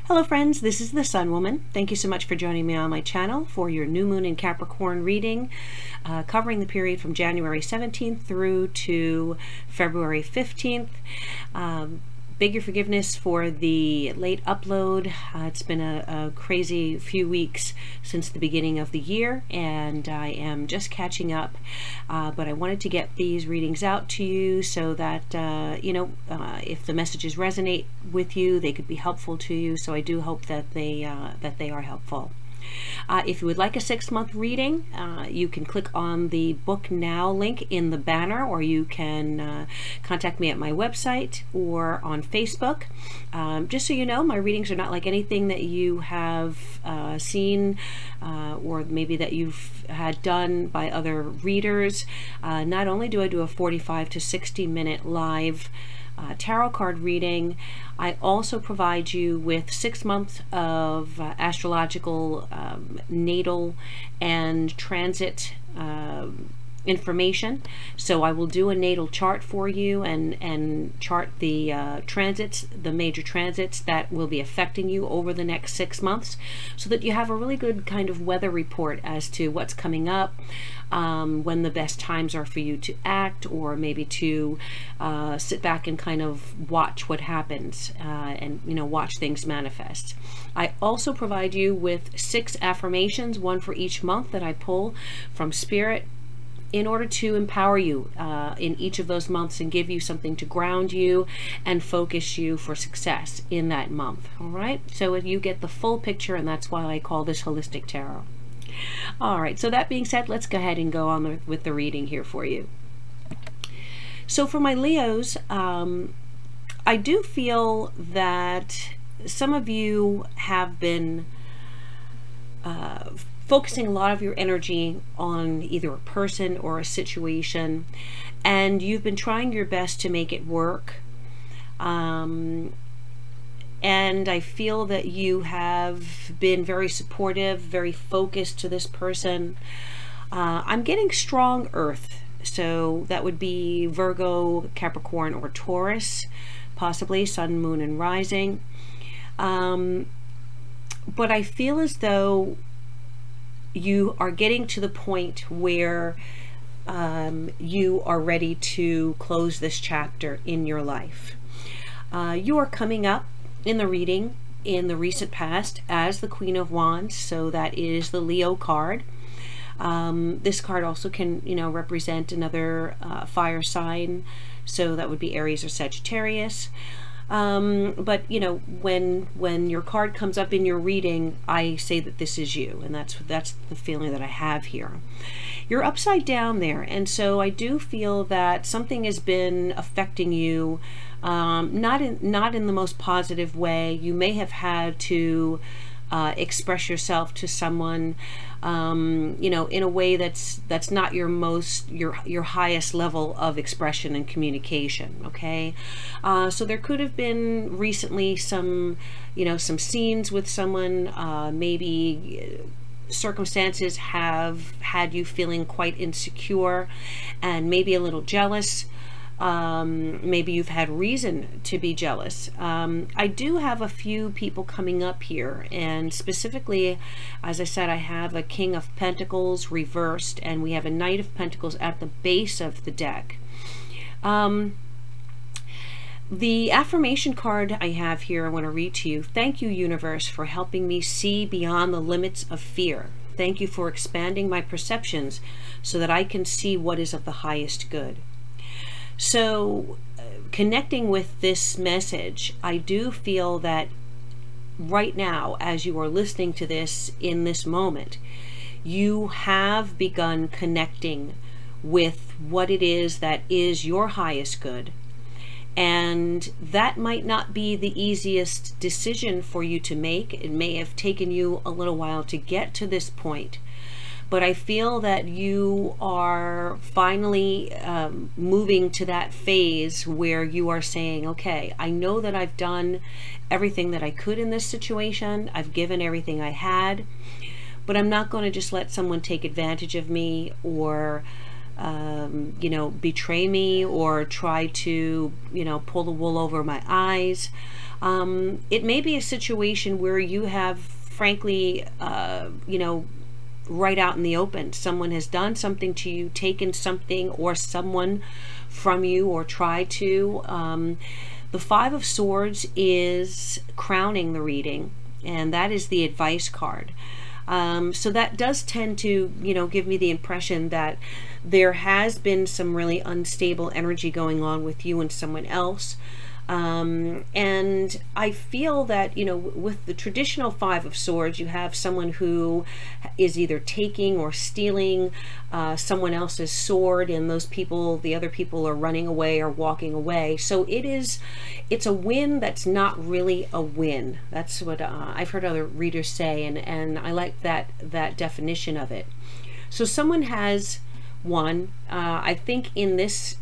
Hello friends, this is the Sun Woman. Thank you so much for joining me on my channel for your new moon in Capricorn reading, covering the period from January 17th through to February 15th. Beg your forgiveness for the late upload. It's been a crazy few weeks since the beginning of the year, and I am just catching up. But I wanted to get these readings out to you so that, if the messages resonate with you, they could be helpful to you. So I do hope that they are helpful. If you would like a 6-month reading, you can click on the Book Now link in the banner, or you can contact me at my website or on Facebook. Just so you know, my readings are not like anything that you have seen or maybe that you've had done by other readers. Not only do I do a 45 to 60 minute live tarot card reading, I also provide you with 6 months of astrological natal and transit information. So I will do a natal chart for you and chart the transits, the major transits that will be affecting you over the next 6 months, so that you have a really good kind of weather report as to what's coming up, when the best times are for you to act, or maybe to sit back and kind of watch what happens, and watch things manifest. I also provide you with 6 affirmations, one for each month, that I pull from Spirit in order to empower you in each of those months and give you something to ground you and focus you for success in that month. All right, so you get the full picture, and that's why I call this Holistic Tarot. All right, so that being said, let's go ahead and go on with the reading here for you. So for my Leos, I do feel that some of you have been focusing a lot of your energy on either a person or a situation, and you've been trying your best to make it work. And I feel that you have been very supportive, very focused to this person. I'm getting strong earth, so that would be Virgo, Capricorn, or Taurus, possibly Sun, Moon, and Rising. But I feel as though you are getting to the point where you are ready to close this chapter in your life. You are coming up in the reading in the recent past as the Queen of Wands, so that is the Leo card. This card also can, represent another fire sign, so that would be Aries or Sagittarius. But when your card comes up in your reading, I say that this is you, and that's the feeling that I have here. You're upside down there, and so I do feel that something has been affecting you, not in the most positive way. You may have had to express yourself to someone, in a way that's not your highest level of expression and communication. Okay, so there could have been recently some scenes with someone. Maybe circumstances have had you feeling quite insecure and maybe a little jealous. Maybe you've had reason to be jealous. I do have a few people coming up here, and specifically, as I said, I have a King of Pentacles reversed, and we have a Knight of Pentacles at the base of the deck. The affirmation card I have here, I want to read to you. Thank you, universe, for helping me see beyond the limits of fear. Thank you for expanding my perceptions so that I can see what is of the highest good. So connecting with this message, I do feel that right now, as you are listening to this in this moment, you have begun connecting with what it is that is your highest good. And that might not be the easiest decision for you to make. It may have taken you a little while to get to this point. But I feel that you are finally moving to that phase where you are saying, okay, I know that I've done everything that I could in this situation. I've given everything I had, but I'm not going to just let someone take advantage of me or you know, betray me or try to, you know, pull the wool over my eyes. It may be a situation where you have, frankly, you know, right out in the open, someone has done something to you, taken something or someone from you, or tried to. The Five of Swords is crowning the reading, and that is the advice card. So that does tend to, you know, give me the impression that there has been some really unstable energy going on with you and someone else. And I feel that, you know, with the traditional Five of Swords, you have someone who is either taking or stealing someone else's sword, and those people, the other people, are running away or walking away. So it's a win that's not really a win. That's what I've heard other readers say, and I like that definition of it. So someone has won. I think in this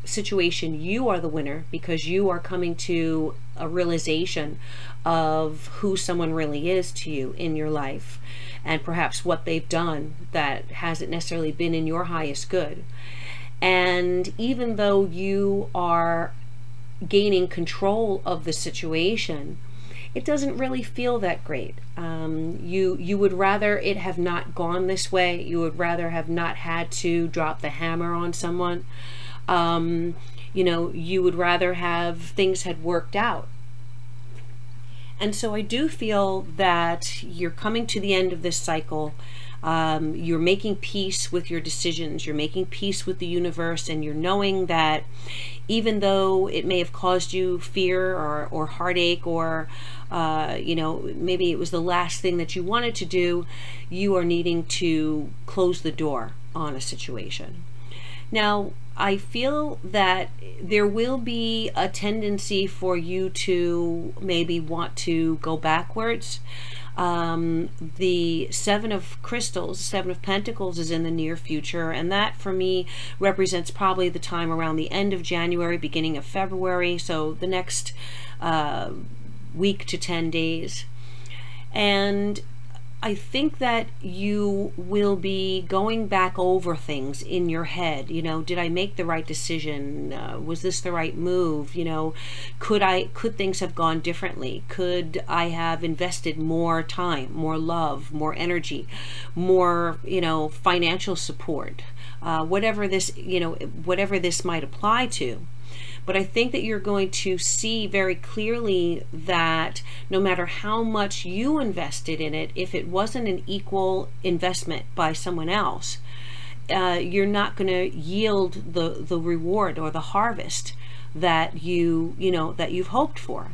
situation you are the winner, because you are coming to a realization of who someone really is to you in your life, and perhaps what they've done that hasn't necessarily been in your highest good. And even though you are gaining control of the situation, it doesn't really feel that great. You would rather it have not gone this way. You would rather have not had to drop the hammer on someone. You know, you would rather have things had worked out. And so I do feel that you're coming to the end of this cycle. You're making peace with your decisions. You're making peace with the universe, and you're knowing that even though it may have caused you fear or heartache, or you know, maybe it was the last thing that you wanted to do, you are needing to close the door on a situation. Now, I feel that there will be a tendency for you to maybe want to go backwards. The Seven of Crystals, Seven of Pentacles, is in the near future, and that for me represents probably the time around the end of January, beginning of February, so the next week to 10 days. And I think that you will be going back over things in your head. You know, did I make the right decision? Was this the right move? You know, could things have gone differently? Could I have invested more time, more love, more energy, more, you know, financial support? Whatever this, you know, whatever this might apply to. But I think that you're going to see very clearly that no matter how much you invested in it, if it wasn't an equal investment by someone else, you're not going to yield the reward or the harvest that that you've hoped for.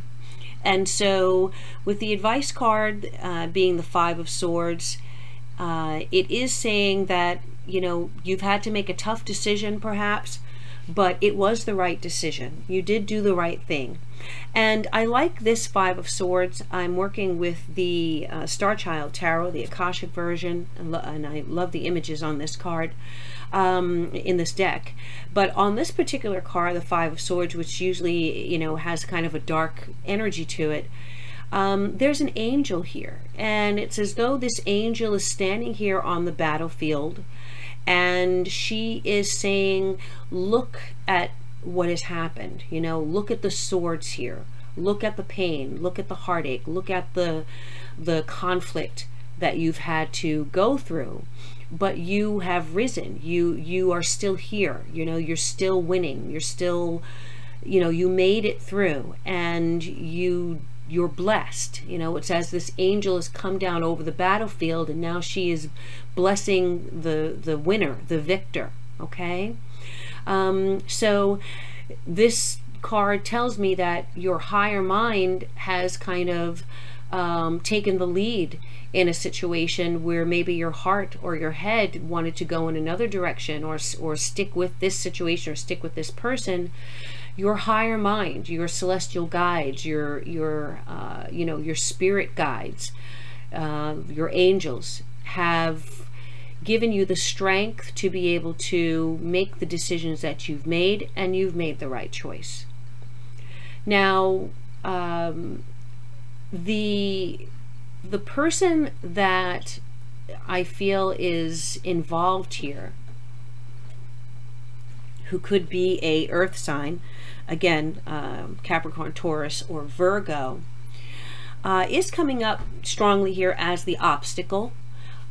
And so with the advice card being the Five of Swords, it is saying that, you know, you've had to make a tough decision perhaps, but it was the right decision. You did do the right thing. And I like this Five of Swords. I'm working with the Starchild Tarot, the Akashic version, and I love the images on this card, in this deck. But on this particular card, the Five of Swords, which usually, you know, has kind of a dark energy to it, there's an angel here. And it's as though this angel is standing here on the battlefield, and she is saying, look at what has happened, you know, look at the swords here, look at the pain, look at the heartache, look at the conflict that you've had to go through, but you have risen, you are still here, you know, you're still winning, you're still, you know, you made it through, and you're blessed. You know, it's as this angel has come down over the battlefield, and now she is blessing the winner, the victor. Okay, so this card tells me that your higher mind has kind of taken the lead in a situation where maybe your heart or your head wanted to go in another direction, or stick with this situation, or stick with this person. Your higher mind, your celestial guides, your you know, your spirit guides, your angels have given you the strength to be able to make the decisions that you've made, and you've made the right choice. Now, the person that I feel is involved here who could be a earth sign, again, Capricorn, Taurus, or Virgo, is coming up strongly here as the obstacle.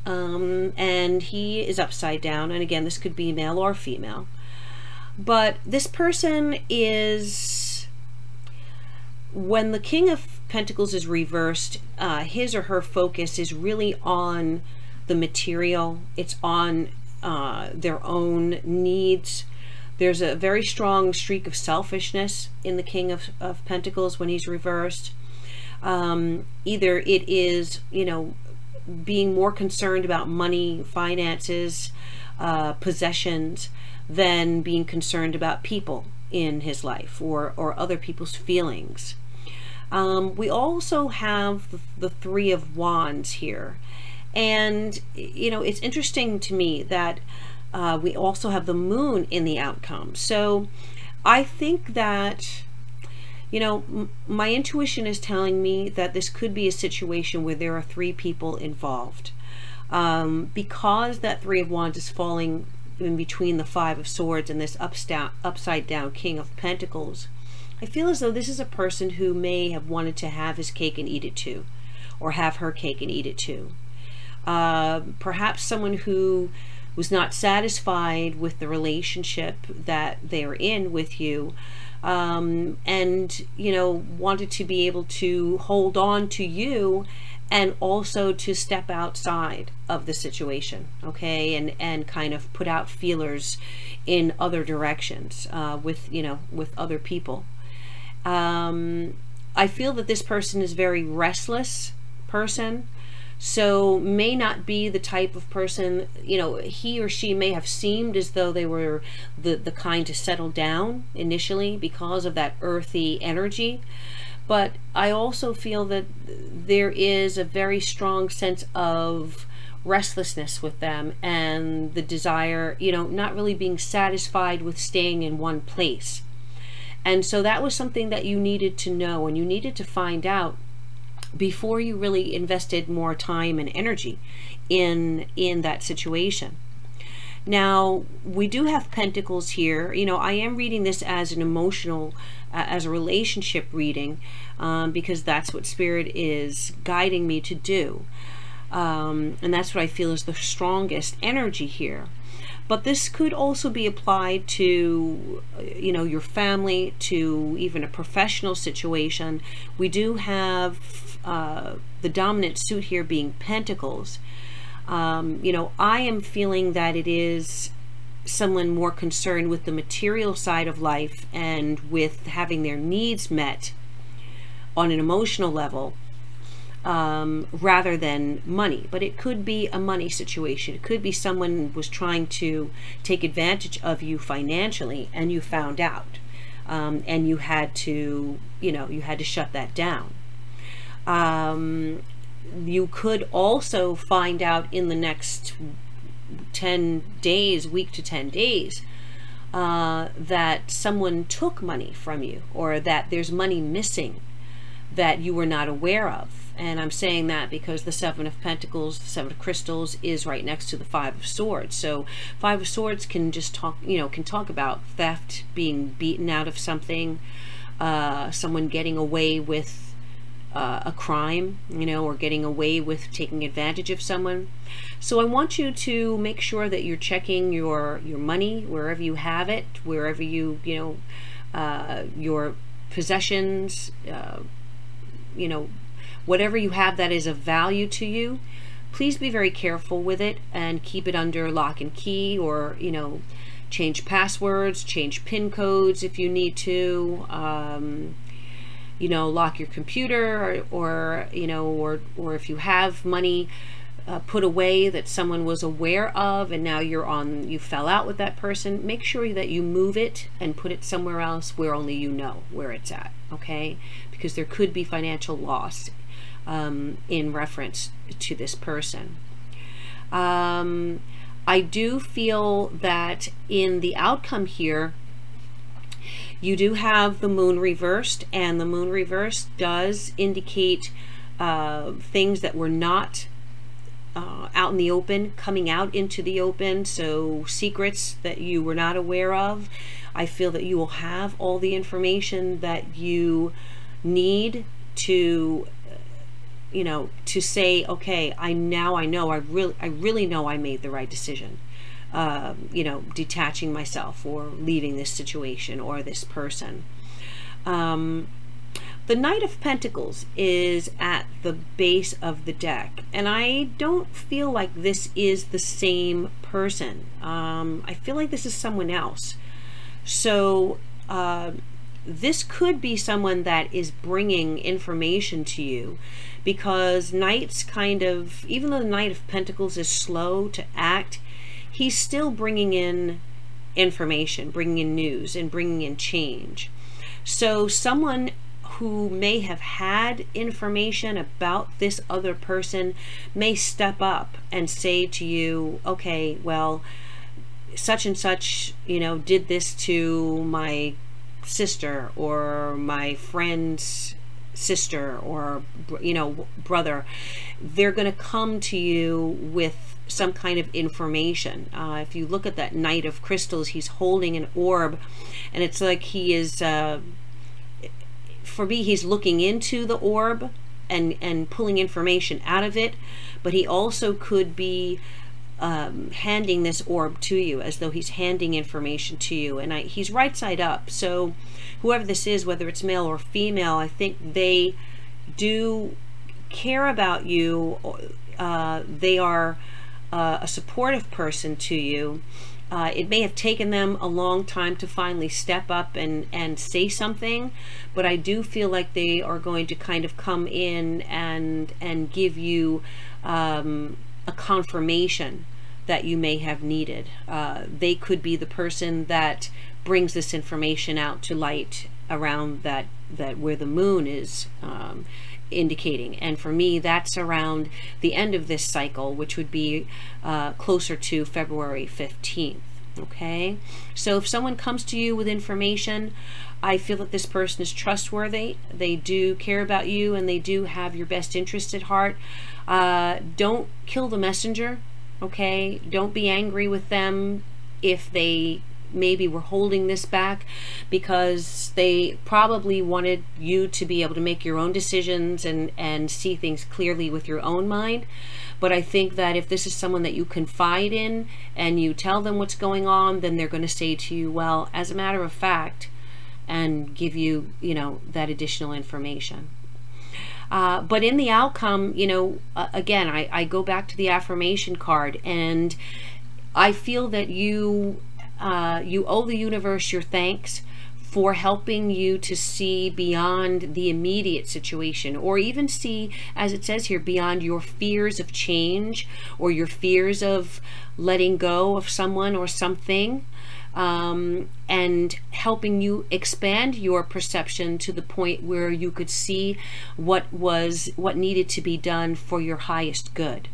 And he is upside down. And again, this could be male or female. But this person is, when the King of Pentacles is reversed, his or her focus is really on the material. It's on their own needs. There's a very strong streak of selfishness in the King of Pentacles when he's reversed. Either it is, you know, being more concerned about money, finances, possessions, than being concerned about people in his life or other people's feelings. We also have the Three of Wands here. And, you know, it's interesting to me that we also have the Moon in the outcome. So I think that, you know, my intuition is telling me that this could be a situation where there are three people involved. Because that Three of Wands is falling in between the Five of Swords and this upside down King of Pentacles, I feel as though this is a person who may have wanted to have his cake and eat it too, or have her cake and eat it too. Perhaps someone who was not satisfied with the relationship that they're in with you, and, you know, wanted to be able to hold on to you and also to step outside of the situation, okay, and kind of put out feelers in other directions, with, you know, with other people. I feel that this person is a very restless person, so may not be the type of person, you know, he or she may have seemed as though they were the kind to settle down initially because of that earthy energy. But I also feel that there is a very strong sense of restlessness with them, and the desire, you know, not really being satisfied with staying in one place. And so that was something that you needed to know, and you needed to find out before you really invested more time and energy in that situation. Now, we do have Pentacles here. You know, I am reading this as an emotional, as a relationship reading, because that's what Spirit is guiding me to do. And that's what I feel is the strongest energy here. But this could also be applied to, you know, your family, to even a professional situation. We do have the dominant suit here being Pentacles. You know, I am feeling that it is someone more concerned with the material side of life and with having their needs met on an emotional level, rather than money. But it could be a money situation. It could be someone was trying to take advantage of you financially and you found out, and you had to, you know, you had to shut that down. You could also find out in the next 10 days, week to 10 days, that someone took money from you, or that there's money missing that you were not aware of. And I'm saying that because the Seven of Pentacles, the Seven of Crystals, is right next to the Five of Swords. So Five of Swords can just talk, you know, can talk about theft, being beaten out of something, someone getting away with a crime, you know, or getting away with taking advantage of someone. So I want you to make sure that you're checking your money wherever you have it, wherever you know, your possessions, you know, whatever you have that is of value to you. Please be very careful with it and keep it under lock and key, or, you know, change passwords, change PIN codes if you need to. You know, lock your computer, or you know, or if you have money put away that someone was aware of and now you fell out with that person, make sure that you move it and put it somewhere else where only you know where it's at, okay? Because there could be financial loss in reference to this person. I do feel that in the outcome here, you do have the Moon reversed, and the Moon reversed does indicate things that were not out in the open, coming out into the open. So secrets that you were not aware of. I feel that you will have all the information that you need to, you know, to say, okay, I know, I really know I made the right decision. You know, detaching myself or leaving this situation or this person. The Knight of Pentacles is at the base of the deck, and I don't feel like this is the same person. I feel like this is someone else. So this could be someone that is bringing information to you, because Knights kind of, even though the Knight of Pentacles is slow to act, he's still bringing in information, bringing in news, and bringing in change. So someone who may have had information about this other person may step up and say to you, okay, well, such and such, you know, did this to my sister or my friend's sister or, you know, brother. They're going to come to you with some kind of information. If you look at that Knight of Crystals, he's holding an orb, and it's like he is, for me, he's looking into the orb and pulling information out of it, but he also could be handing this orb to you, as though he's handing information to you. And he's right side up, so whoever this is, whether it's male or female, I think they do care about you. They are a supportive person to you. It may have taken them a long time to finally step up and say something, but I do feel like they are going to kind of come in and give you a confirmation that you may have needed. They could be the person that brings this information out to light around that where the moon is indicating. And for me, that's around the end of this cycle, which would be closer to February 15th. Okay, so if someone comes to you with information, I feel that this person is trustworthy. They do care about you, and they do have your best interest at heart. Don't kill the messenger. Okay, don't be angry with them if they maybe were holding this back, because they probably wanted you to be able to make your own decisions and see things clearly with your own mind. But I think that if this is someone that you confide in and you tell them what's going on, then they're going to say to you, well, as a matter of fact, and give you, you know, that additional information. But in the outcome, you know, again, I go back to the affirmation card, and I feel that you owe the universe your thanks for helping you to see beyond the immediate situation, or even see, as it says here, beyond your fears of change or your fears of letting go of someone or something, and helping you expand your perception to the point where you could see what needed to be done for your highest good.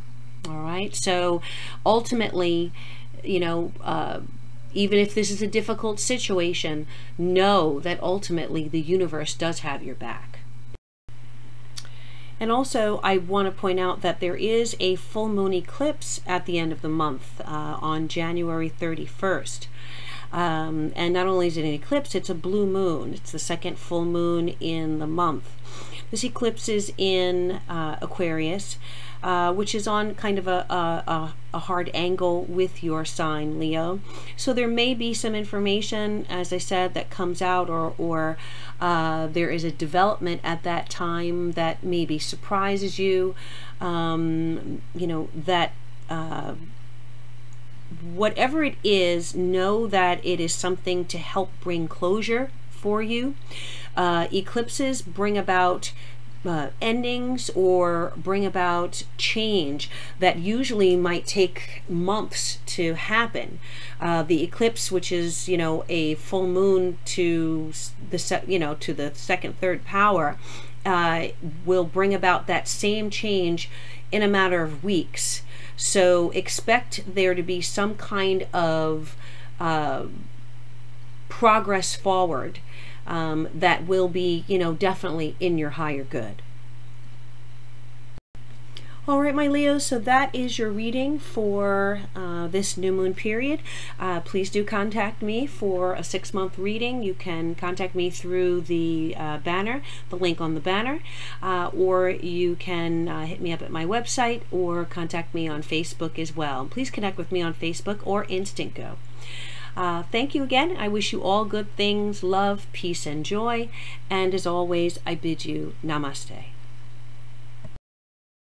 All right, so ultimately, you know, even if this is a difficult situation, know that ultimately the universe does have your back. And also, I want to point out that there is a full moon eclipse at the end of the month, on January 31st. And not only is it an eclipse, it's a blue moon. It's the second full moon in the month. This eclipse is in Aquarius, which is on kind of a hard angle with your sign, Leo. So there may be some information, as I said, that comes out, or there is a development at that time that maybe surprises you. You know, that whatever it is, know that it is something to help bring closure for you. Eclipses bring about endings, or bring about change that usually might take months to happen. The eclipse, which is, you know, a full moon to the to the second, third power, will bring about that same change in a matter of weeks. So expect there to be some kind of progress forward that will be, you know, definitely in your higher good. All right, my Leos, so that is your reading for this new moon period. Please do contact me for a 6-month reading. You can contact me through the banner, the link on the banner, or you can hit me up at my website or contact me on Facebook as well. Please connect with me on Facebook or Instant Go. Thank you again. I wish you all good things, love, peace, and joy. And as always, I bid you namaste.